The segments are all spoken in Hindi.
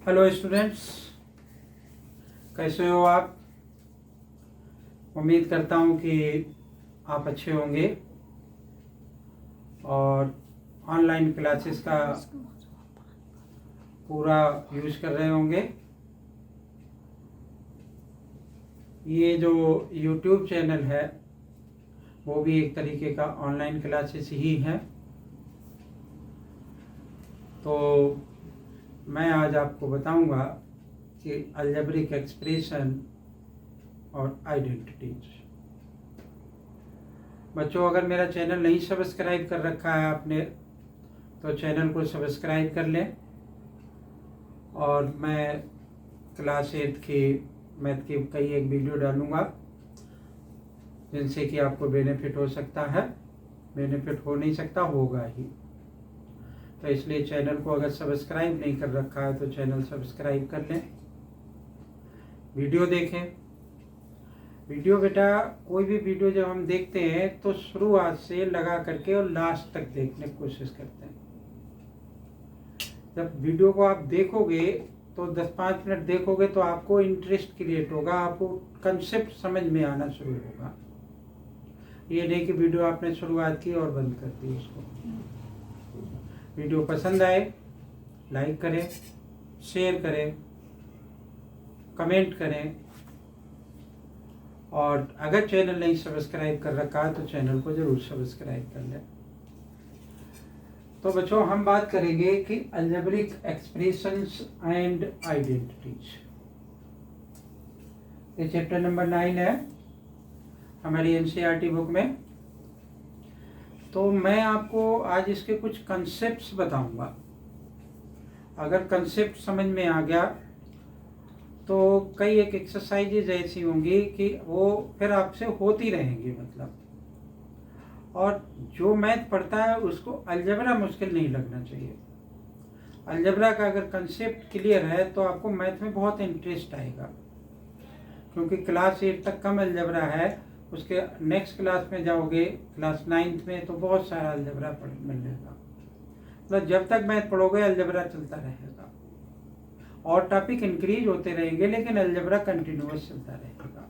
हेलो स्टूडेंट्स, कैसे हो आप। उम्मीद करता हूँ कि आप अच्छे होंगे और ऑनलाइन क्लासेस का पूरा यूज कर रहे होंगे। ये जो YouTube चैनल है वो भी एक तरीके का ऑनलाइन क्लासेस ही है। तो मैं आज आपको बताऊंगा कि अलजेब्रिक एक्सप्रेशन और आइडेंटिटीज। बच्चों, अगर मेरा चैनल नहीं सब्सक्राइब कर रखा है आपने तो चैनल को सब्सक्राइब कर लें। और मैं क्लास 8 की मैथ की कई एक वीडियो डालूंगा जिनसे कि आपको बेनिफिट हो सकता है। बेनिफिट हो नहीं सकता, होगा ही। तो इसलिए चैनल को अगर सब्सक्राइब नहीं कर रखा है तो चैनल सब्सक्राइब कर लें, वीडियो देखें। वीडियो बेटा, कोई भी वीडियो जब हम देखते हैं तो शुरुआत से लगा करके और लास्ट तक देखने की कोशिश करते हैं। जब वीडियो को आप देखोगे तो 10-5 मिनट देखोगे तो आपको इंटरेस्ट क्रिएट होगा, आपको कंसेप्ट समझ में आना शुरू होगा। ये नहीं कि वीडियो आपने शुरुआत की और बंद कर दी उसको। वीडियो पसंद आए लाइक करें, शेयर करें, कमेंट करें। और अगर चैनल नहीं सब्सक्राइब कर रखा है तो चैनल को जरूर सब्सक्राइब कर लें। तो बच्चों, हम बात करेंगे कि अलजेब्रिक एक्सप्रेशंस एंड आइडेंटिटीज। ये चैप्टर नंबर 9 है हमारी एनसीईआरटी बुक में। तो मैं आपको आज इसके कुछ कंसेप्ट्स बताऊंगा। अगर कंसेप्ट समझ में आ गया तो कई एक एक्सरसाइजेज ऐसी होंगी कि वो फिर आपसे होती रहेंगी मतलब। और जो मैथ पढ़ता है उसको अलजेब्रा मुश्किल नहीं लगना चाहिए। अलजेब्रा का अगर कंसेप्ट क्लियर है तो आपको मैथ में बहुत इंटरेस्ट आएगा, क्योंकि क्लास 8 तक कम अलजेब्रा है। उसके नेक्स्ट क्लास में जाओगे, क्लास 9th में, तो बहुत सारा अलजेब्रा मिलेगा। मतलब जब तक मैथ पढ़ोगे अलजेब्रा चलता रहेगा और टॉपिक इंक्रीज होते रहेंगे, लेकिन अलजेब्रा कंटिन्यूअस चलता रहेगा।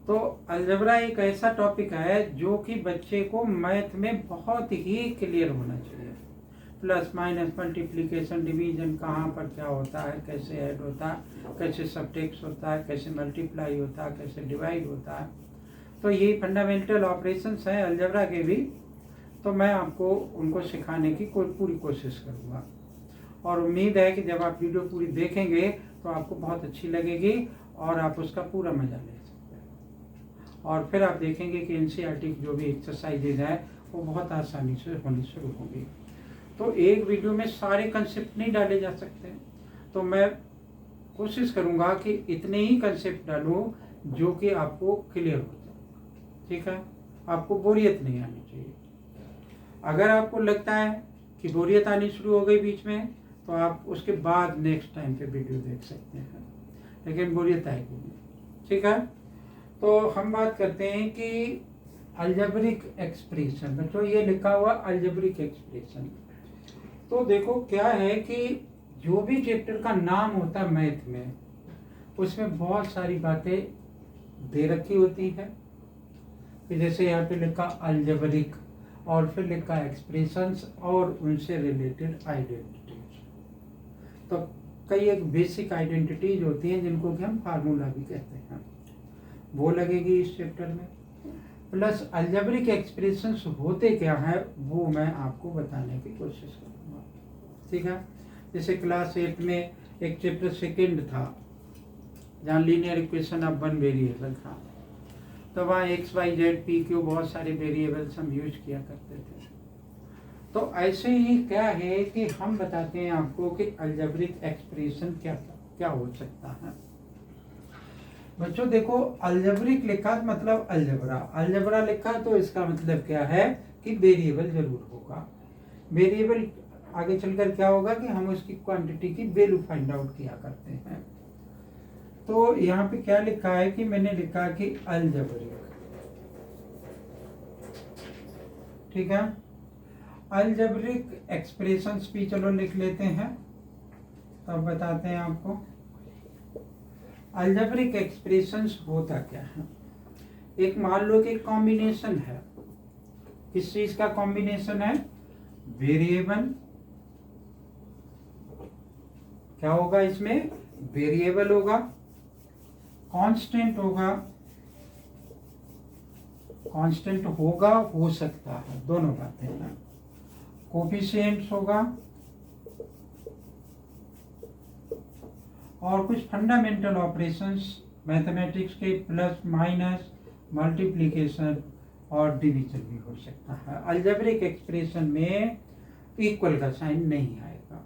तो अलजेब्रा एक ऐसा टॉपिक है जो कि बच्चे को मैथ में बहुत ही क्लियर होना चाहिए। प्लस माइनस, मल्टीप्लिकेशन, डिवीजन, कहाँ पर क्या होता है, कैसे ऐड होता है, कैसे सबट्रैक्ट होता है, कैसे मल्टीप्लाई होता है, कैसे डिवाइड होता है। तो यही फंडामेंटल ऑपरेशंस हैं अलजेब्रा के भी। तो मैं आपको उनको सिखाने की पूरी कोशिश करूँगा और उम्मीद है कि जब आप वीडियो पूरी देखेंगे तो आपको बहुत अच्छी लगेगी और आप उसका पूरा मजा ले सकते हैं। और फिर आप देखेंगे कि एनसीईआरटी की जो भी एक्सरसाइजेज हैं वो बहुत आसानी से होनी शुरू होंगी। तो एक वीडियो में सारे कंसेप्ट नहीं डाले जा सकते, तो मैं कोशिश करूंगा कि इतने ही कंसेप्ट डालूं जो कि आपको क्लियर हो जाए। ठीक है, आपको बोरियत नहीं आनी चाहिए। अगर आपको लगता है कि बोरियत आनी शुरू हो गई बीच में तो आप उसके बाद नेक्स्ट टाइम पे वीडियो देख सकते हैं, लेकिन बोरियत आएगी नहीं। ठीक है, तो हम बात करते हैं कि अलजेब्रिक एक्सप्रेशन। बच्चों, ये लिखा हुआ अलजेब्रिक एक्सप्रेशन। तो देखो क्या है कि जो भी चैप्टर का नाम होता है मैथ में, उसमें बहुत सारी बातें दे रखी होती है। जैसे यहाँ पे लिखा अलजेब्रिक और फिर लिखा एक्सप्रेशंस और उनसे रिलेटेड आइडेंटिटीज। तो कई एक बेसिक आइडेंटिटीज होती हैं जिनको कि हम फार्मूला भी कहते हैं, वो लगेगी इस चैप्टर में। प्लस अलजेब्रिक एक्सप्रेशंस होते क्या है वो मैं आपको बताने की कोशिश करूँगा। ठीक है, जैसे क्लास 8 में एक चैप्टर सेकेंड था जहाँ linear equation of one variable था। तो वहाँ X Y Z P Q बहुत सारे वेरिएबल्स हम यूज किया करते थे। तो ऐसे ही क्या है कि हम बताते हैं आपको कि अलजेब्रिक एक्सप्रेशन क्या क्या हो सकता है। बच्चों देखो, अलजेब्रिक लिखा मतलब अलजेब्रा, अलजेब्रा लिखा तो इसका मतलब क्या है कि वेरिएबल जरूर होगा। वेरिएबल आगे चलकर क्या होगा कि हम उसकी क्वांटिटी की वैल्यू फाइंड आउट किया करते हैं। तो यहाँ पे क्या लिखा है कि मैंने लिखा कि अलजेब्रिक। ठीक है, अलजेब्रिक एक्सप्रेशंस भी चलो लिख लेते हैं। तब बताते हैं आपको। अलजेब्रिक एक्सप्रेशंस होता क्या है। एक मान लो कि कॉम्बिनेशन है, किस चीज का कॉम्बिनेशन है, वेरिएबल, क्या होगा इसमें, वेरिएबल होगा, कांस्टेंट होगा, कांस्टेंट होगा, हो सकता है, दोनों बातें हैं, कोफिशिएंट्स होगा, और कुछ फंडामेंटल ऑपरेशंस मैथमेटिक्स के प्लस माइनस मल्टीप्लिकेशन और डिवीजन भी हो सकता है। अलजेब्रिक एक्सप्रेशन में इक्वल का साइन नहीं आएगा,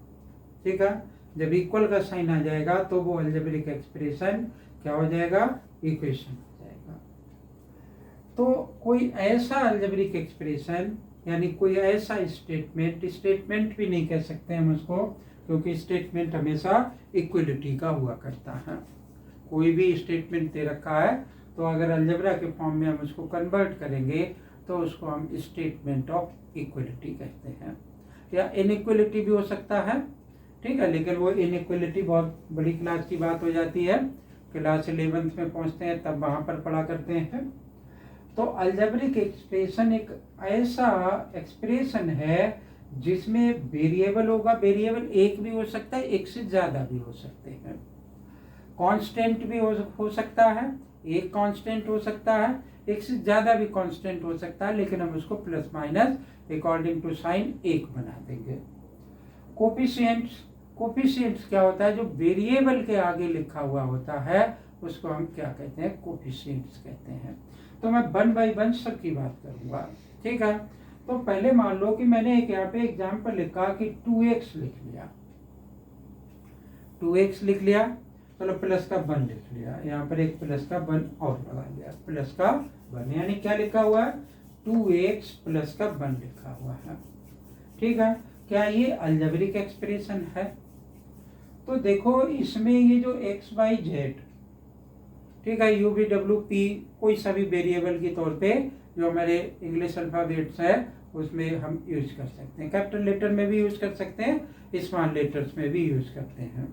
ठीक है। जब इक्वल का साइन आ जाएगा तो वो अलजेब्रिक एक्सप्रेशन क्या हो जाएगा, इक्वेशन हो जाएगा। तो कोई ऐसा अलजेब्रिक एक्सप्रेशन, यानी कोई ऐसा स्टेटमेंट, स्टेटमेंट भी नहीं कह सकते हम उसको, क्योंकि स्टेटमेंट हमेशा इक्वलिटी का हुआ करता है। कोई भी स्टेटमेंट दे रखा है तो अगर अलजेब्रा के फॉर्म में हम उसको कन्वर्ट करेंगे तो उसको हम स्टेटमेंट ऑफ इक्वलिटी कहते हैं, या इनइक्वलिटी भी हो सकता है, ठीक है। लेकिन वो इनइक्वलिटी बहुत बड़ी क्लास की बात हो जाती है, क्लास 11th में पहुंचते हैं तब वहां पर पढ़ा करते हैं। तो अलजेब्रिक एक्सप्रेशन एक ऐसा एक्सप्रेशन है जिसमें वेरिएबल होगा, वेरिएबल एक भी हो सकता है, एक से ज्यादा भी हो सकते हैं, कांस्टेंट भी हो सकता है, एक कांस्टेंट हो सकता है, एक से ज्यादा भी कांस्टेंट हो सकता है, लेकिन हम उसको plus minus according to sign एक बना देंगे। कोफिशिएंट्स, कोफिशिएंट्स क्या होता है, जो वेरिएबल के आगे लिखा हुआ होता है उसको हम क्या कहते हैं, कोफिशिएंट्स कहते हैं। तो मैं 1 बाय 1 सब की बात करूंगा, ठीक है। तो पहले मान लो कि मैंने एक यहाँ पे एग्जाम्पल लिखा कि 2x लिख लिया, 2x लिख लिया, चलो प्लस का 1 लिख लिया, यहाँ पर एक प्लस का 1 और लगा लिया, प्लस का 1, यानी क्या लिखा हुआ है, 2x प्लस का 1 लिखा हुआ है, ठीक है। क्या ये अलजेब्रिक एक्सप्रेशन है। तो देखो इसमें ये जो x y z, ठीक है, u v w p कोई सा भी वेरिएबल के तौर पे जो हमारे इंग्लिश अल्फाबेट्स है उसमें हम यूज कर सकते हैं, कैपिटल लेटर में भी यूज कर सकते हैं, स्मॉल लेटर्स में भी यूज करते हैं।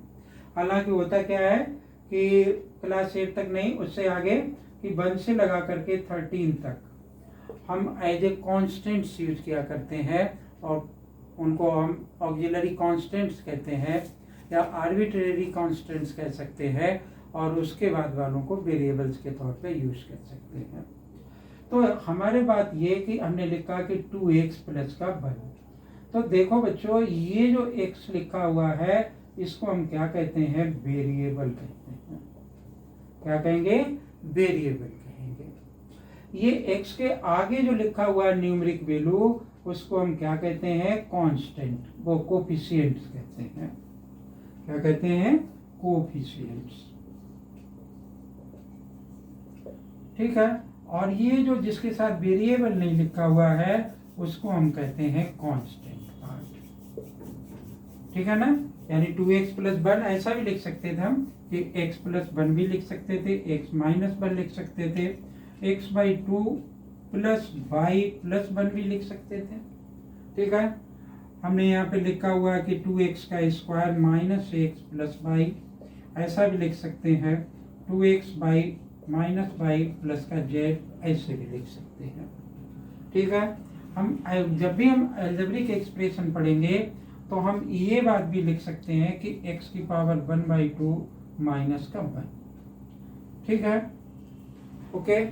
हालांकि होता क्या है कि क्लास 8 तक नहीं, उससे आगे कि 1 से लगा करके 13 तक हम एज ए कॉन्स्टेंट्स यूज किया करते हैं, और उनको हम ऑक्सिलरी कॉन्स्टेंट्स कहते हैं या आर्बिट्रेरी कॉन्स्टेंट्स कह सकते हैं, और उसके बाद वालों को वेरिएबल्स के तौर पे यूज कर सकते हैं। तो हमारे बात ये कि हमने लिखा कि 2x प्लस का 1। तो देखो बच्चों, ये जो x लिखा हुआ है इसको हम क्या कहते हैं, वेरिएबल कहते हैं। क्या कहेंगे, वेरिएबल कहेंगे। ये x के आगे जो लिखा हुआ है न्यूमेरिक वैल्यू उसको हम क्या कहते हैं, कांस्टेंट, वो कोफिशिएंट्स कहते हैं। क्या कहते हैं, कोफिशिएंट्स, ठीक है। और ये जो जिसके साथ वेरिएबल नहीं लिखा हुआ है उसको हम कहते हैं कांस्टेंट पार्ट, ठीक है ना। यानी 2x प्लस 1 ऐसा भी लिख सकते थे हम कि x प्लस 1 भी लिख सकते थे, x माइनस 1 लिख सकते थे, x by 2 plus y plus 1 भी लिख सकते थे, ठीक है। हमने यहाँ पे लिखा हुआ है कि 2x का square minus x plus y, ऐसा भी लिख सकते हैं, 2x by minus Y plus का z, ऐसे भी लिख सकते हैं, ठीक है। हम जब भी हम अलजेब्रिक एक्सप्रेशन पढ़ेंगे तो हम ये बात भी लिख सकते हैं कि x की पावर 1/2 माइनस का 1, ठीक है, ओके।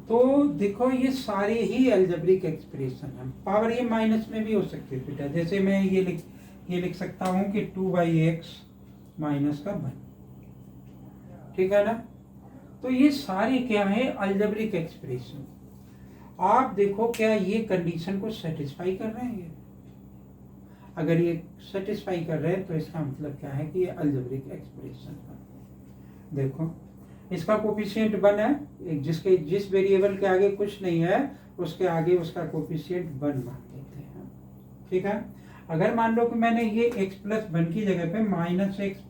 तो देखो ये सारे ही अलजेब्रिक एक्सप्रेशन है, पावर ये माइनस में भी हो सकती है बेटा, जैसे मैं ये लिख सकता हूँ कि 2/x माइनस का 1, ठीक है ना। तो ये सारे क्या है, अलजेब्रिक एक्सप्रेशन। आप देखो क्या ये कंडीशन को सेटिस्फाई कर रहे हैं, अगर ये सेटिस्फाई कर रहे हैं तो इसका मतलब क्या है कि ये अलजेब्रिक एक्सप्रेशन है। देखो इसका कोफिशिएंट 1 है, जिस वेरिएबल के आगे कुछ नहीं है उसके आगे उसका कोफिशिएंट 1 मान देते हैं, ठीक है। अगर मान लो कि मैंने ये x प्लस 1 की जगह पे माइनस x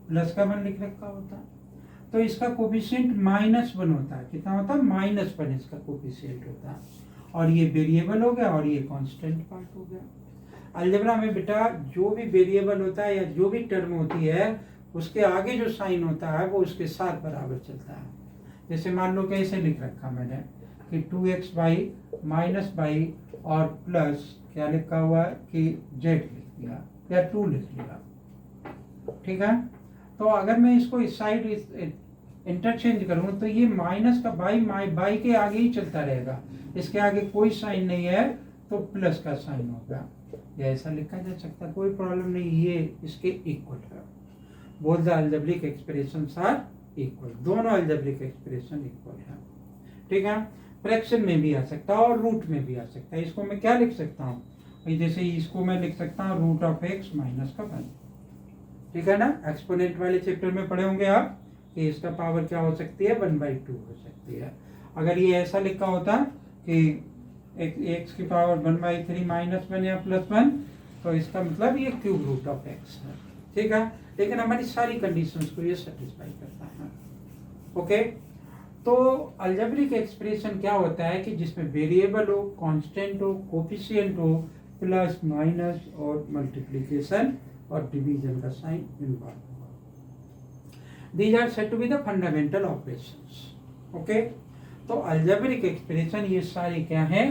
प्लस का 1 लिख रखा होता तो इसका कोफिशिएंट -1 होता है। कितना होता है, -1 इसका कोफिशिएंट होता है, और ये वेरिएबल हो गया और ये कांस्टेंट पार्ट हो गया। अलजेब्रा में बेटा जो भी वेरिएबल होता है या जो भी टर्म होती है उसके आगे जो साइन होता है वो उसके साथ बराबर चलता है। जैसे मान लो कैसे लिख रखा मैंने कि 2x बाई माइनस बाई और प्लस क्या लिखा हुआ है कि z लिख दिया या 2 लिख लिया, ठीक है। तो अगर मैं इसको इस साइड इंटरचेंज करूँ तो ये माइनस का बाई के आगे ही चलता रहेगा, इसके आगे कोई साइन नहीं है तो प्लस का साइन होगा। या ऐसा लिखा जा सकता, कोई प्रॉब्लम नहीं, ये इसके इक्वल है। Both the algebraic expressions are equal, दोनों अलजेब्रिक एक्सप्रेशन इक्वल है, ठीक है। फ्रैक्शन में भी आ सकता है और रूट में भी आ सकता है। इसको मैं क्या लिख सकता हूँ, जैसे इसको मैं लिख सकता हूँ रूट ऑफ x माइनस का 1, ठीक है ना। एक्सपोनेंट वाले चैप्टर में पढ़े होंगे आप कि इसका पावर क्या हो सकती है 1/2 हो सकती है। अगर ये ऐसा लिखा होता कि x की पावर 1/3 माइनस 1 या प्लस 1 तो इसका मतलब ये क्यूब रूट ऑफ x है, ठीक है। लेकिन हमारी सारी कंडीशंस को ये सेटिस्फाई करता है, ओके। तो अलजेब्रिक एक्सप्रेशन क्या होता है कि जिसमें वेरिएबल हो, कांस्टेंट हो, कोफिशिएंट हो, प्लस माइनस और मल्टीप्लिकेशन और डिवीजन का साइन इन्वॉल्व होगा। These are said to be the fundamental operations, okay. तो अलजेब्रिक एक्सप्रेशन ये सारी क्या है,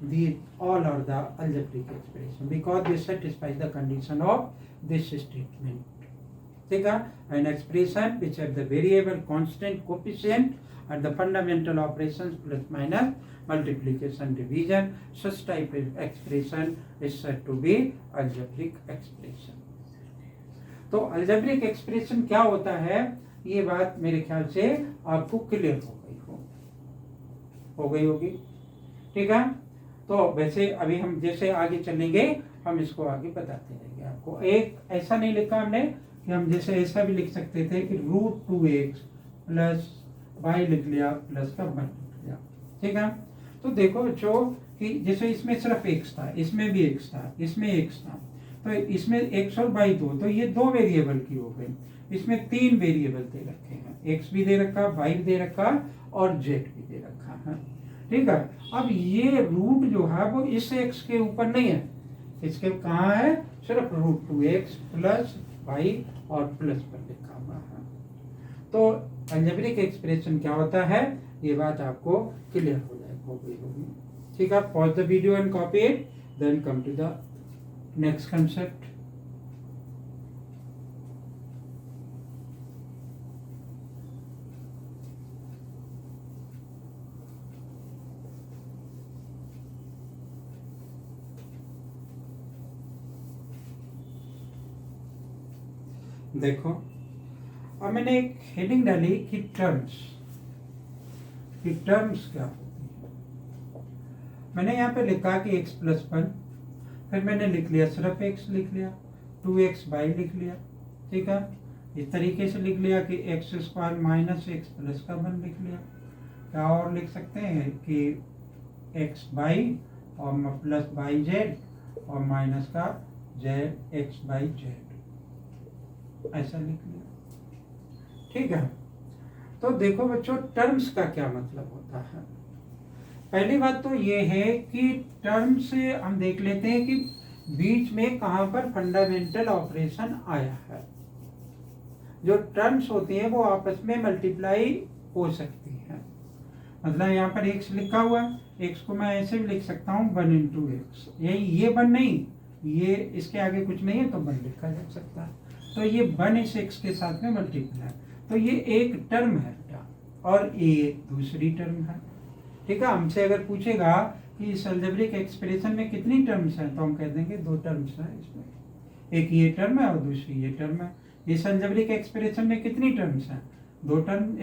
the all are the algebraic expression because they satisfy the condition of this statement, ठीक है। An expression which have the variable, constant, coefficient and the fundamental operations plus minus multiplication division, such type of expression is said to be algebraic expression. तो algebraic expression क्या होता है, ये बात मेरे ख्याल से आपको क्लियर हो गई होगी, ठीक है। तो वैसे अभी हम जैसे आगे चलेंगे हम इसको आगे बताते रहेंगे आपको। एक ऐसा नहीं लिखा हमने कि हम जैसे ऐसा भी लिख सकते थे कि √2x प्लस y लिख लिया प्लस का 1 लिख लिया, ठीक है। तो देखो बच्चों कि जैसे इसमें सिर्फ x था, इसमें भी x था, इसमें x था, तो इसमें x और y दो, तो ये 2 वेरिएबल की हो गई। इसमें 3 वेरिएबल दे रखे हैं, x भी दे रखा, y भी दे रखा और z भी दे रखा है, ठीक है। अब ये रूट जो है वो इस x के ऊपर नहीं है, इसके कहाँ है, सिर्फ √2x प्लस y और प्लस पर लिखा हुआ है। तो अलजेब्रिक एक्सप्रेशन क्या होता है ये बात आपको क्लियर हो गई होगी, ठीक है। Pause the video and copy it, then come to the next concept. देखो अब मैंने एक हेडिंग डाली कि टर्म्स क्या होती है। मैंने यहाँ पे लिखा कि x प्लस 1, फिर मैंने लिख लिया सिर्फ x लिख लिया, 2x बाई लिख लिया, ठीक है। इस तरीके से लिख लिया कि x² माइनस x प्लस का 1 लिख लिया। क्या और लिख सकते हैं कि x बाई और प्लस बाई z और माइनस का x बाई z, ऐसा लिख लिया, ठीक है। तो देखो बच्चों टर्म्स का क्या मतलब होता है। पहली बात तो ये है कि टर्म से हम देख लेते हैं कि बीच में कहाँ पर फंडामेंटल ऑपरेशन आया है। जो टर्म्स होती हैं वो आपस में मल्टीप्लाई हो सकती हैं। मतलब यहाँ पर x लिखा हुआ है, x को मैं ऐसे भी लिख सकता हूँ 1 × x, ये 1 नहीं, ये इसके आगे कुछ नहीं है तो 1 लिखा जा सकता है। तो ये 1 इस x के साथ में मल्टीप्लाई, तो ये एक टर्म है और ये दूसरी टर्म है, ठीक है। हमसे अगर पूछेगा कि इस अलजेब्रिक एक्सप्रेशन में कितनी टर्म्स हैं तो हम कह देंगे 2 टर्म्स हैं इसमें, एक ये टर्म है और दूसरी ये टर्म है। इस अलजेब्रिक एक्सप्रेशन में कितनी टर्म्स हैं, 2 टर्म,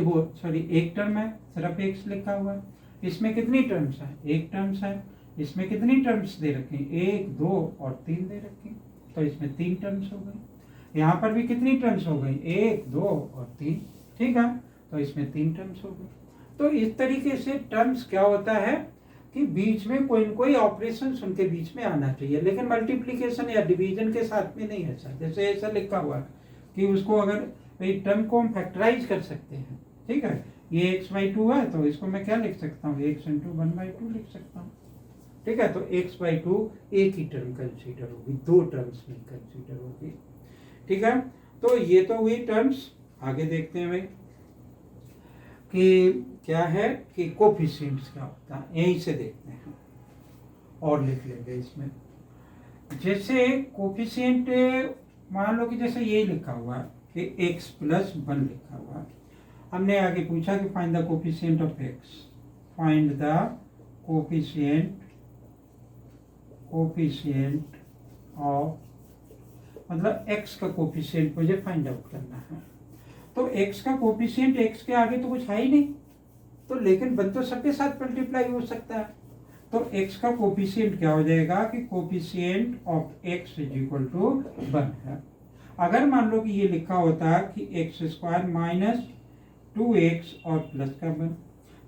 एक टर्म है, सिर्फ x लिखा हुआ है। इसमें कितनी टर्म्स हैं, एक टर्म्स है। इसमें कितनी टर्म्स दे रखी हैं, 1, 2 और 3 दे रखी, तो इसमें 3 टर्म्स हो गई। यहाँ पर भी कितनी टर्म्स हो गई, 1, 2 और 3, ठीक है, तो इसमें 3 टर्म्स हो गई। तो इस तरीके से टर्म्स क्या होता है कि बीच में कोई न कोई ऑपरेशन उनके बीच में आना चाहिए, लेकिन मल्टीप्लिकेशन या डिवीजन के साथ में नहीं है सर। जैसे ऐसा लिखा हुआ है कि उसको अगर टर्म को हम फैक्टराइज कर सकते हैं, ठीक है। ये x/2 है तो इसको मैं क्या लिख सकता हूँ, x × 1/2 लिख सकता हूँ, ठीक है, तो x/2 एक ही टर्म कंसीडर होगी, दो टर्म्स नहीं कंसीडर होगी। ठीक है, तो ये तो हुई टर्म्स। आगे देखते हैं भाई कि क्या है कि कोफिशिएंट्स क्या होता है, यहीं से देखते हैं और लिख लेंगे इसमें। जैसे कोफिशिएंट मान लो कि जैसे ये लिखा हुआ है कि x+1 लिखा हुआ है, हमने आगे पूछा कि find the coefficient of x, find the coefficient of, मतलब x का कोफिशिएंट मुझे फाइंड आउट करना है। तो x का कोफिशिएंट x के आगे तो कुछ है ही नहीं, तो लेकिन 1 तो सबके साथ मल्टीप्लाई हो सकता है। तो x का कोफिशिएंट क्या हो जाएगा कि coefficient of x is equal to 1 है। अगर मान लो कि ये लिखा होता कि x² - 2x और प्लस का 1,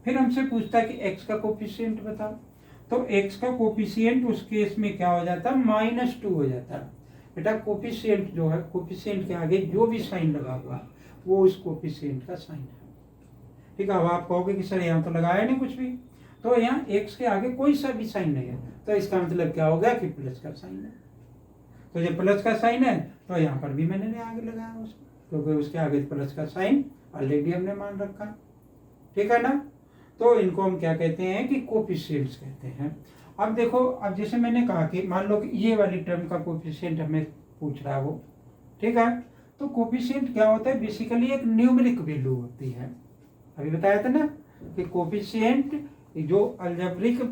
फिर हमसे पूछता कि x का कोफिशिएंट बताओ, तो x का कोफिशिएंट उस केस में क्या हो जाता, -2 हो जाता। बेटा कोफिशिएंट जो है, कोफिशिएंट के आगे जो भी साइन लगा हुआ वो उस कोफिशिएंट का साइन है। ठीक है, अब आप कहोगे कि सर यहाँ तो लगाया नहीं कुछ भी, तो यहाँ x के आगे कोई सा भी साइन नहीं है, तो इसका मतलब क्या हो गया कि प्लस का साइन है। तो जब प्लस का साइन है तो यहाँ पर भी मैंने आगे लगाया उसको, क्योंकि उसके आगे प्लस का साइन ऑलरेडी हमने मान रखा। ठीक है ना, तो इनको हम क्या कहते हैं कि कोफिशिएंट्स कहते हैं। अब देखो, अब जैसे मैंने कहा कि मान लो कि ये वाली टर्म का कोफिशिएंट हमें पूछ रहा है वो, ठीक है, तो कोफिशिएंट क्या होता है, बेसिकली एक न्यूमेरिक वैल्यू होती है। अभी बताया था ना कि कोफिशिएंट जो अलजेब्रिक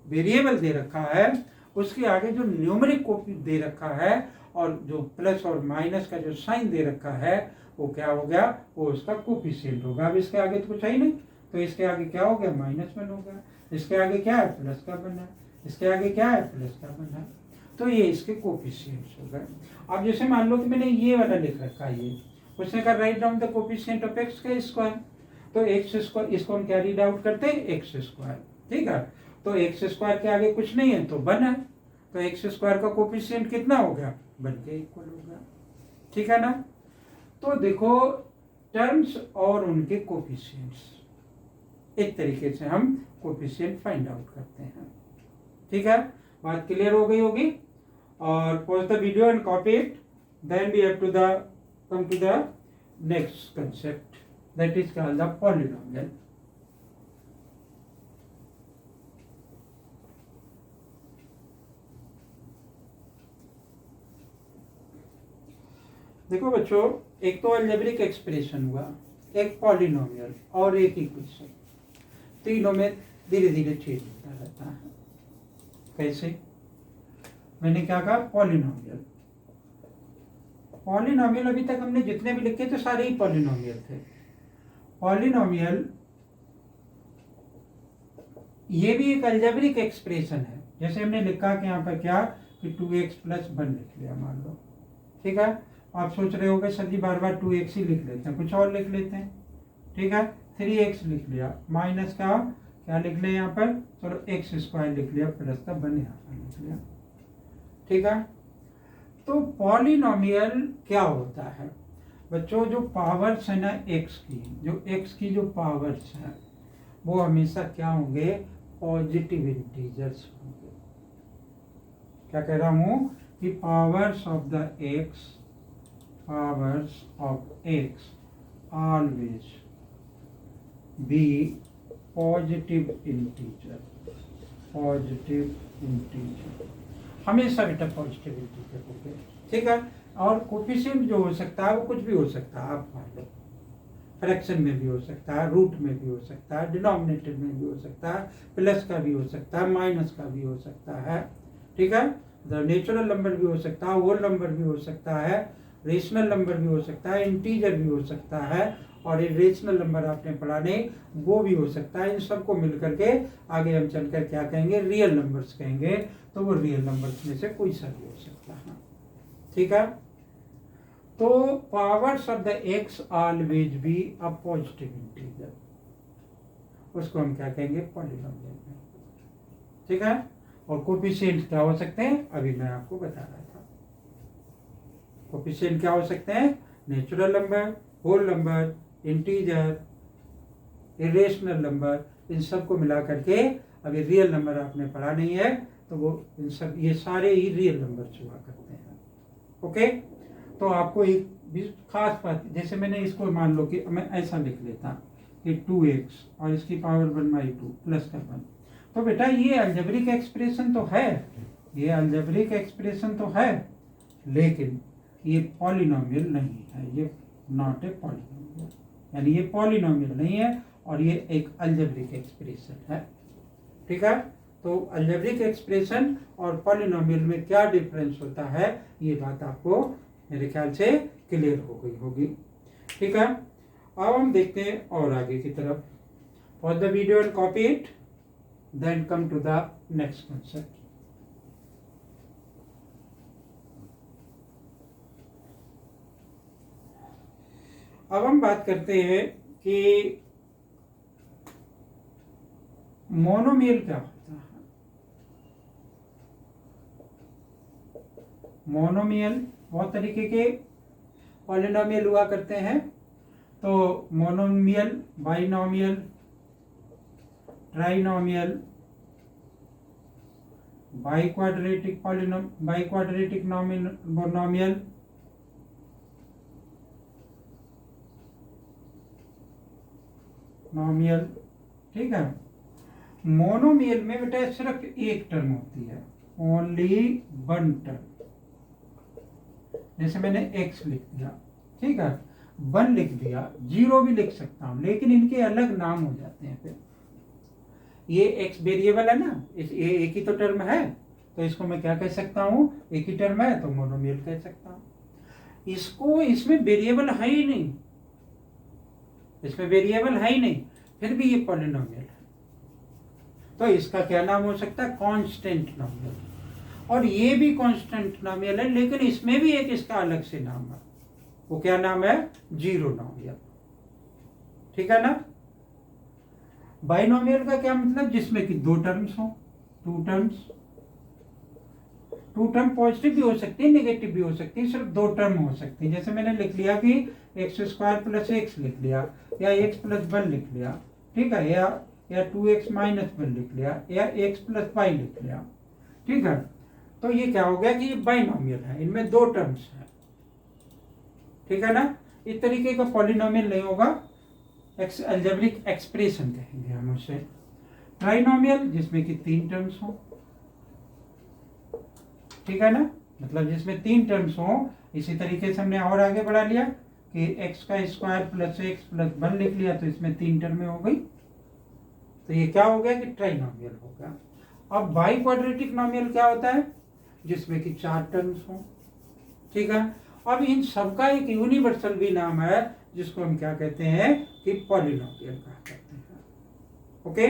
वेरिएबल दे रखा है उसके आगे जो न्यूमेरिक कॉपी दे रखा है और जो प्लस और माइनस का जो साइन दे रखा है वो क्या हो गया, वो उसका कोफिशिएंट होगा। अब इसके आगे तो कुछ है ही नहीं, तो इसके आगे क्या हो गया, -1 हो गया। इसके आगे क्या है, प्लस का 1 है। इसके आगे क्या है, प्लस का 1 है। तो ये इसके कोफिशिएंट्स हो गए। अब जैसे मान लो कि मैंने ये वाला लिख रखा है, ये उसने कहा write down the coefficient of x का स्क्वायर, तो x², इसको हम क्या रीड आउट करते हैं, x²। ठीक है, तो x² के आगे कुछ नहीं है तो 1 है, तो x² का कोफिशिएंट कितना हो गया, 1 के इक्वल हो गया। ठीक है ना, तो देखो टर्म्स और उनके कोफिशिएंट्स, एक तरीके से हम कोफिशिएंट फाइंड आउट करते हैं। ठीक है, बात क्लियर हो गई होगी। और pause the video and copy it, then we have to come to the next concept, that is called the polynomial. देखो बच्चों, एक तो अलजेब्रिक एक्सप्रेशन हुआ, एक पॉलिनोमियल और एक इक्वेशन, तीनों में धीरे धीरे चेंज होता रहता है। कैसे, मैंने क्या कहा, पॉलिनोमियल। पॉलिनोमियल अभी तक हमने जितने भी लिखे थे सारे ही पॉलिनोमियल थे। पॉलिनोमियल ये भी एक अलजेब्रिक एक्सप्रेशन है। जैसे हमने लिखा कि यहाँ पर क्या कि 2x + 1 लिख लिया मान लो। ठीक है, आप सोच रहे होगे सर जी बार बार 2x ही लिख लेते हैं, कुछ और लिख लेते हैं। ठीक है, 3x लिख लिया, माइनस का क्या लिख लिया यहाँ पर, चलो x² लिख लिया, प्लस का 1 यहाँ पर लिख लिया। ठीक है, तो पॉलिनोमियल क्या होता है बच्चों, जो पावर्स है ना x की जो पावर्स है वो हमेशा क्या होंगे, पॉजिटिव इंटीजर्स होंगे। क्या कह रहा हूं कि powers of x always be positive integer, हमेशा बेटा पॉजिटिव इंटीजर होंगे। ठीक है, और कोफिशिएंट जो हो सकता है वो कुछ भी हो सकता है। आप मान लो फ्रैक्शन में भी हो सकता है, रूट में भी हो सकता है, डिनोमिनेटर में भी हो सकता है, प्लस का भी हो सकता है, माइनस का भी हो सकता है। ठीक है, नेचुरल नंबर भी हो सकता है, होल नंबर भी हो सकता है, रेशनल नंबर भी हो सकता है, इंटीजर भी हो सकता है, और इरेशनल नंबर आपने पढ़ा नहीं वो भी हो सकता है। इन सबको मिलकर के आगे हम चलकर क्या कहेंगे, रियल नंबर्स कहेंगे। तो वो रियल नंबर्स में से कोई सा भी हो सकता है। ठीक है, तो powers of the x always be a positive integer, उसको हम क्या कहेंगे, पॉलिनोमियल में। ठीक है, और कोफिशिएंट क्या हो सकते हैं, अभी मैं आपको बता रहा था। कोफिशिएंट क्या हो सकते हैं, natural number, whole number, integer, irrational number, इन सबको मिला करके अभी रियल नंबर आपने पढ़ा नहीं है, तो वो इन सब ये सारे ही रियल नंबर हुआ करते हैं। ओके, तो आपको एक भी खास बात, जैसे मैंने इसको मान लो कि मैं ऐसा लिख लेता कि 2x और इसकी पावर 1/2 प्लस का 1, तो बेटा ये अलजेब्रिक एक्सप्रेशन तो है, ये अलजेब्रिक एक्सप्रेशन तो है, लेकिन ये पॉलिनोमियल नहीं है, ये नॉट ए पॉलिनोमियल, यानी ये पॉलिनोमियल नहीं है और ये एक अलजेब्रिक एक्सप्रेशन है। ठीक है, तो अलजेब्रिक एक्सप्रेशन और पॉलिनोमियल में क्या डिफरेंस होता है, ये बात आपको मेरे ख्याल से क्लियर हो गई होगी। ठीक है, अब हम देखते हैं और आगे की तरफ। Pause the video and copy it, then come to the next concept. अब हम बात करते हैं कि मोनोमियल क्या होता है। मोनोमियल बहुत तरीके के पॉलिनोमियल हुआ करते हैं, तो मोनोमियल, बाइनोमियल, ट्राइनोमियल, बाइक्वाड्रेटिक नोमियल, नोमियल। ठीक है, मोनोमियल में बेटा सिर्फ एक टर्म होती है, ओनली वन टर्म। जैसे मैंने x लिख दिया, ठीक है, 1 लिख दिया, 0 भी लिख सकता हूं, लेकिन इनके अलग नाम हो जाते हैं। फिर ये x वेरिएबल है ना, ये एक ही तो टर्म है, तो इसको मैं क्या कह सकता हूं, एक ही टर्म है तो मोनोमियल कह सकता हूं। इसको, इसमें वेरिएबल है ही नहीं, इसमें वेरिएबल है ही नहीं, फिर भी ये पॉलिनोमियल है, तो इसका क्या नाम हो सकता है, कांस्टेंट नोमियल। और ये भी कांस्टेंट नोमियल है, लेकिन इसमें भी एक इसका अलग से नाम है, वो क्या नाम है, जीरो नोमियल। ठीक है ना। बाइनोमियल का क्या मतलब, जिसमें कि दो टर्म्स हो, two terms, two term positive भी हो सकती है, नेगेटिव भी हो सकती है, सिर्फ दो टर्म हो सकती है। जैसे मैंने लिख लिया कि x² + x लिख लिया, या x + 1 लिख लिया, ठीक है, या 2x - 1 लिख लिया, या x + y लिख लिया। ठीक है, तो ये क्या हो गया कि ये बाइनोमियल है, इनमें दो टर्म्स हैं। ठीक है ना, इस तरीके का पॉलिनोमियल नहीं होगा, अलजेब्रिक एक्सप्रेशन कहेंगे हम उसे। ट्राइनोमियल, जिसमें कि तीन टर्म्स हो, ठीक है ना, मतलब जिसमें तीन टर्म्स हो। इसी तरीके से हमने और आगे बढ़ा लिया कि x² + x + 1 लिख लिया, तो इसमें तीन टर्में हो गई, तो ये क्या हो गया कि ट्राइनोमियल हो गया। अब बाइक्वाड्रेटिक नोमियल क्या होता है, जिसमें कि चार टर्म्स हो। ठीक है, अब इन सबका एक यूनिवर्सल भी नाम है, जिसको हम क्या कहते हैं कि पॉलिनोमियल कहा करते हैं। ओके,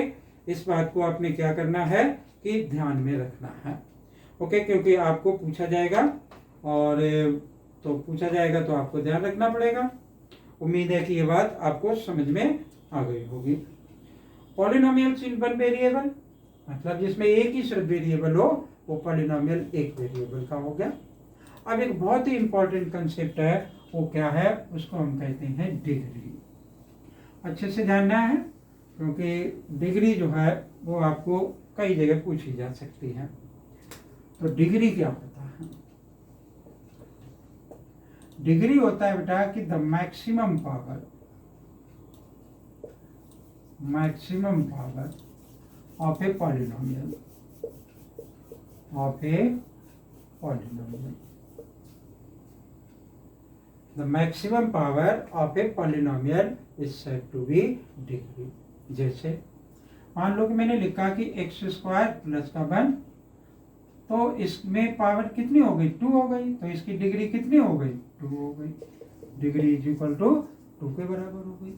इस बात को आपने क्या करना है कि ध्यान में रखना है। ओके, क्योंकि आपको पूछा जाएगा, और तो पूछा जाएगा तो आपको ध्यान रखना पड़ेगा। उम्मीद है कि ये बात आपको समझ में आ गई होगी। पॉलिनोमियल्स इन वन वेरिएबल, मतलब जिसमें एक ही सिर्फ वेरिएबल हो, वो पॉलिनोमियल एक वेरिएबल का हो गया। अब एक बहुत ही इंपॉर्टेंट कंसेप्ट है, वो क्या है, उसको हम कहते हैं डिग्री। अच्छे से जानना है, क्योंकि डिग्री जो है वो आपको कई जगह पूछी जा सकती है। तो डिग्री क्या होता है, डिग्री होता है बेटा कि the maximum power of a polynomial, the maximum power of a polynomial is said to be degree। जैसे मान लो कि मैंने लिखा कि x² + 1, तो इसमें पावर कितनी हो गई, 2 हो गई, तो इसकी डिग्री कितनी हो गई, 2 हो गई, डिग्री = 2 के बराबर हो गई।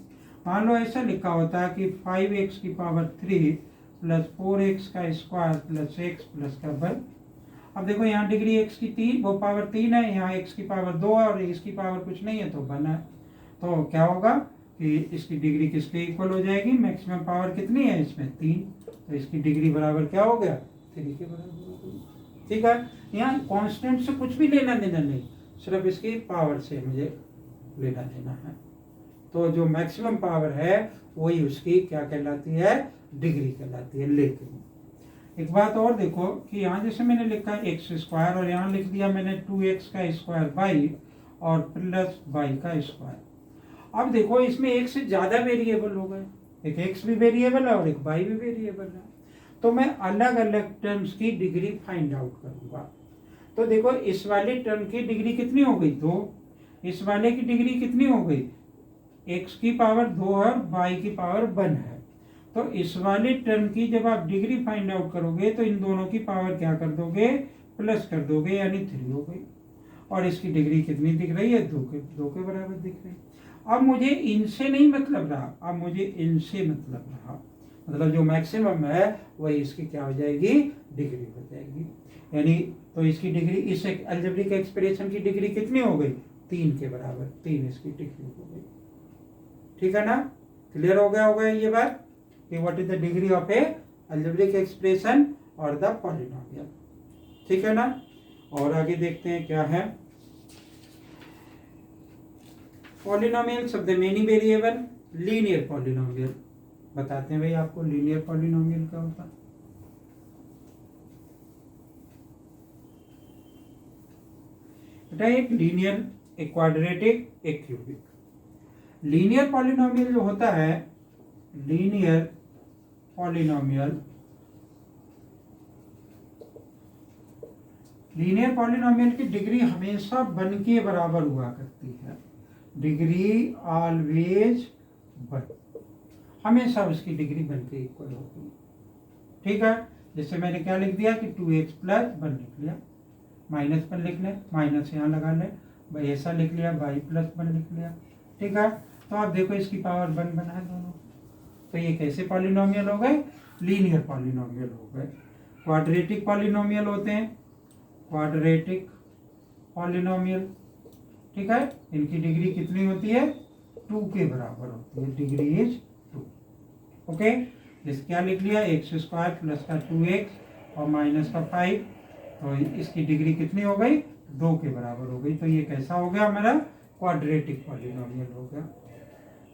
मान लो ऐसा लिखा होता है कि 5x की पावर 3 + 4x² + x + 1। अब देखो यहाँ डिग्री x की 3, वो पावर 3 है, यहाँ x की पावर 2 है, और इसकी पावर कुछ नहीं है तो 1 है। तो क्या होगा कि इसकी डिग्री किसके इक्वल हो जाएगी, मैक्सिमम पावर कितनी है इसमें, 3, तो इसकी डिग्री बराबर क्या हो गया, 3 के बराबर हो गई। ठीक है, यहाँ कांस्टेंट से कुछ भी लेना देना नहीं, सिर्फ इसकी पावर से मुझे लेना देना है। तो जो मैक्सिमम पावर है वही उसकी क्या कहलाती है, डिग्री कहलाती है। लेकिन एक बात और देखो कि यहाँ जैसे मैंने लिखा एक्स स्क्वायर और यहाँ लिख दिया मैंने 2x का स्क्वायर बाई और प्लस बाई का स्क्वायर। अब देखो इसमें एक से ज्यादा वेरिएबल हो गए, एक एक्स भी वेरिएबल है और एक बाई भी वेरिएबल है, तो मैं अलग अलग टर्म्स की डिग्री फाइंड आउट करूंगा। तो देखो इस वाले टर्म की डिग्री कितनी हो गई 2, इस वाले की डिग्री कितनी हो गई, x की पावर 2 और y की पावर 1 है। तो इस वाले टर्म की जब आप डिग्री फाइंड आउट करोगे तो इन दोनों की पावर क्या कर दोगे, प्लस कर दोगे, यानी 3 हो गई। और इसकी डिग्री कितनी दिख रही है, 2 के बराबर दिख रही है। अब मुझे इनसे नहीं मतलब रहा, अब मुझे इनसे मतलब रहा, मतलब जो मैक्सिमम है वही इसकी क्या हो जाएगी, डिग्री हो जाएगी। यानी तो इसकी डिग्री, इस अलजेब्रिक एक्सप्रेशन की डिग्री कितनी हो गई, 3 के बराबर, 3 इसकी डिग्री हो गई। ठीक है ना, क्लियर हो गया होगा ये बात कि what is the degree of A algebraic expression और द पॉलिनोमियल। ठीक है ना, और आगे देखते हैं क्या है। Polynomials of the many variable, linear polynomial. बताते हैं भाई आपको लीनियर पॉलिनोमियल क्या होता है। बेटा एक लीनियर, एक क्वाड्रेटिक, एक क्यूबिक। लीनियर पॉलिनोमियल जो होता है, लीनियर पॉलिनोमियल, लीनियर पॉलिनोमियल की डिग्री हमेशा 1 के बराबर हुआ करती है। डिग्री ऑलवेज 1, हमेशा उसकी डिग्री 1 के इक्वल होगी। ठीक है, जैसे मैंने क्या लिख दिया कि 2x प्लस 1 लिख लिया, माइनस 1 लिख ले, माइनस यहाँ लगा ले, ऐसा लिख लिया, y प्लस 1 लिख लिया। ठीक है, तो आप देखो इसकी पावर 1 बना है दोनों, तो ये कैसे पॉलिनोमियल हो गए, लीनियर पॉलिनोमियल हो गए। क्वाड्रेटिक पॉलिनोमियल होते हैं, क्वाड्रेटिक पॉलिनोमियल। ठीक है, इनकी डिग्री कितनी होती है, 2 के बराबर होती है, डिग्री इज 2। ओके, जैसे क्या लिख लिया, एक्स स्क्वायर प्लस का 2x और माइनस का 5, तो इसकी डिग्री कितनी हो गई, 2 के बराबर हो गई। तो ये कैसा हो गया हमारा, क्वाड्रेटिक पॉलिनोमियल हो गया।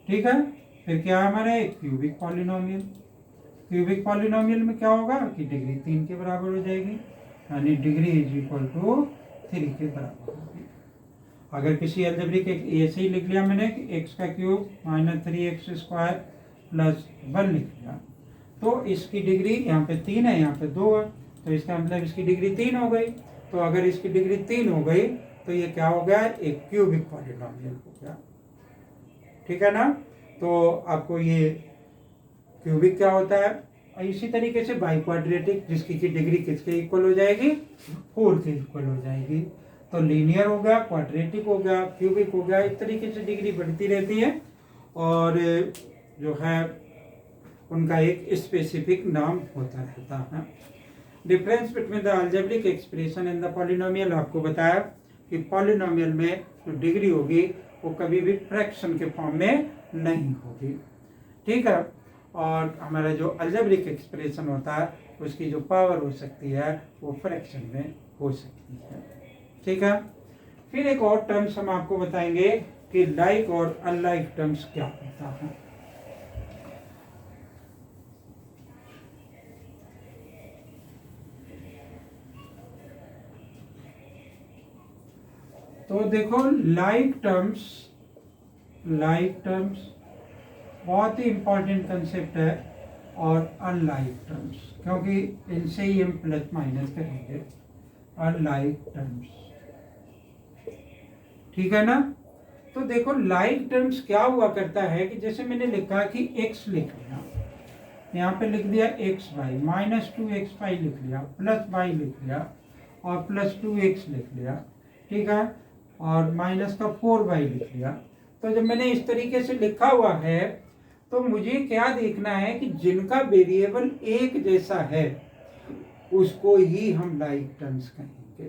ठीक है, फिर क्या है हमारा एक क्यूबिक पॉलिनोमियल। क्यूबिक पॉलिनोमियल में क्या होगा कि डिग्री 3 के बराबर हो जाएगी, यानी डिग्री इज इक्वल टू 3 के बराबर होगी। अगर किसी अलजेब्रिक ऐसे ही लिख लिया मैंने कि एक्स का cube minus 3x square plus 1 लिख लिया, तो इसकी डिग्री यहाँ पे 3 है, यहाँ पे 2 है, तो इसका मतलब इसकी डिग्री 3 हो गई। तो अगर इसकी डिग्री 3 हो गई तो ये क्या हो गया, एक क्यूबिक पॉलिनोमियल हो गया। ठीक है ना, तो आपको ये क्यूबिक क्या होता है। और इसी तरीके से बाई क्वाड्रेटिक, जिसकी की डिग्री किसके इक्वल हो जाएगी, 4 के इक्वल हो जाएगी। तो लीनियर हो गया, क्वाड्रेटिक हो गया, क्यूबिक हो गया, इस तरीके से डिग्री बढ़ती रहती है और जो है उनका एक स्पेसिफिक नाम होता रहता है। Difference between the algebraic expression and the polynomial, आपको बताया कि पॉलिनोमियल में जो डिग्री होगी वो कभी भी फ्रैक्शन के फॉर्म में नहीं होगी। ठीक है, और हमारा जो अलजेब्रिक एक्सप्रेशन होता है उसकी जो पावर हो सकती है वो फ्रैक्शन में हो सकती है। ठीक है, फिर एक और टर्म्स हम आपको बताएंगे कि लाइक और अनलाइक टर्म्स क्या होता है। तो देखो लाइक टर्म्स बहुत ही इंपॉर्टेंट कंसेप्ट है, और अनलाइक टर्म्स, क्योंकि इनसे ही हम प्लस माइनस करेंगे, अनलाइक टर्म्स। ठीक है ना, तो देखो लाइक टर्म्स क्या हुआ करता है कि जैसे मैंने लिखा कि x लिख लिया, यहाँ पे लिख दिया एक्स वाई, माइनस 2x लिख लिया, प्लस वाई लिख लिया और प्लस 2x लिख लिया। ठीक है, और माइनस का 4y लिख लिया। तो जब मैंने इस तरीके से लिखा हुआ है तो मुझे क्या देखना है कि जिनका वेरिएबल एक जैसा है उसको ही हम लाइक टर्म्स कहेंगे।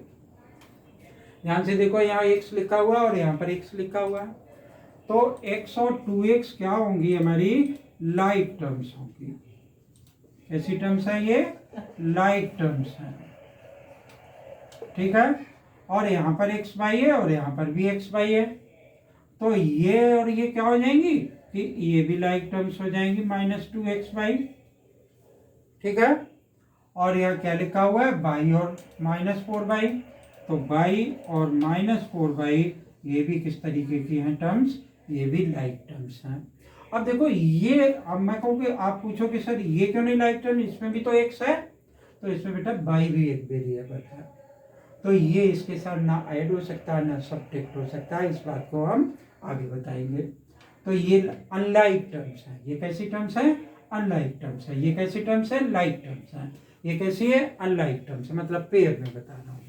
ध्यान से देखो, यहाँ x लिखा हुआ और यहाँ पर x लिखा हुआ है, तो x और 2x क्या होंगी, हमारी लाइक टर्म्स होंगी। कैसी टर्म्स है ये, लाइक टर्म्स है। ठीक है, और यहाँ पर एक्स वाई है और यहाँ पर भी एक्स वाई है, तो ये और ये क्या हो जाएंगी कि ये भी लाइक टर्म्स हो जाएंगी, माइनस 2xy। ठीक है। और यह क्या लिखा हुआ है, बाई और -4/, तो बाई और -4/, ये भी किस तरीके की हैं टर्म्स, ये भी लाइक टर्म्स हैं। अब देखो ये, अब मैं कहूँ कि आप पूछो कि सर ये क्यों नहीं लाइक टर्म, इसमें भी तो एक्स है, तो इसमें बेटा बाई भी एक वेरिएबल है, तो ये इसके साथ ना ऐड हो सकता है ना सब्ट्रैक्ट हो सकता है, इस बात को हम आगे बताएंगे। तो ये अनलाइक टर्म्स हैं। ये कैसी टर्म्स हैं, अनलाइक टर्म्स है। ये कैसी टर्म्स है, लाइक टर्म्स हैं। ये कैसी है, अनलाइक टर्म्स है, मतलब पेयर में बता रहा हूँ।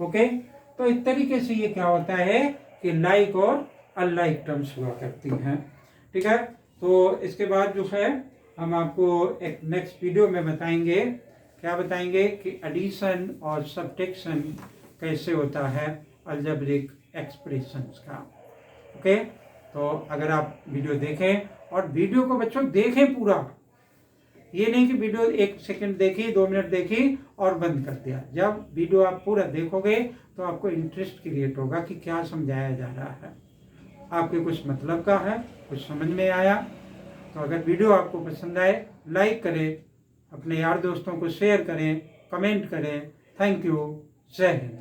ओके, तो इस तरीके से ये क्या होता है कि लाइक और अनलाइक टर्म्स हुआ करती हैं। ठीक है, तो इसके बाद जो है हम आपको एक नेक्स्ट वीडियो में बताएंगे, क्या बताएंगे कि एडिशन और सब्ट्रैक्शन कैसे होता है अलजेब्रिक एक्सप्रेशंस का। ओके, तो अगर आप वीडियो देखें, और वीडियो को बच्चों देखें पूरा, ये नहीं कि वीडियो 1 सेकंड देखी, 2 मिनट देखी और बंद कर दिया। जब वीडियो आप पूरा देखोगे तो आपको इंटरेस्ट क्रिएट होगा कि क्या समझाया जा रहा है, आपके कुछ मतलब का है, कुछ समझ में आया। तो अगर वीडियो आपको पसंद आए, लाइक करें, अपने यार दोस्तों को शेयर करें, कमेंट करें। थैंक यू, जय हिंद।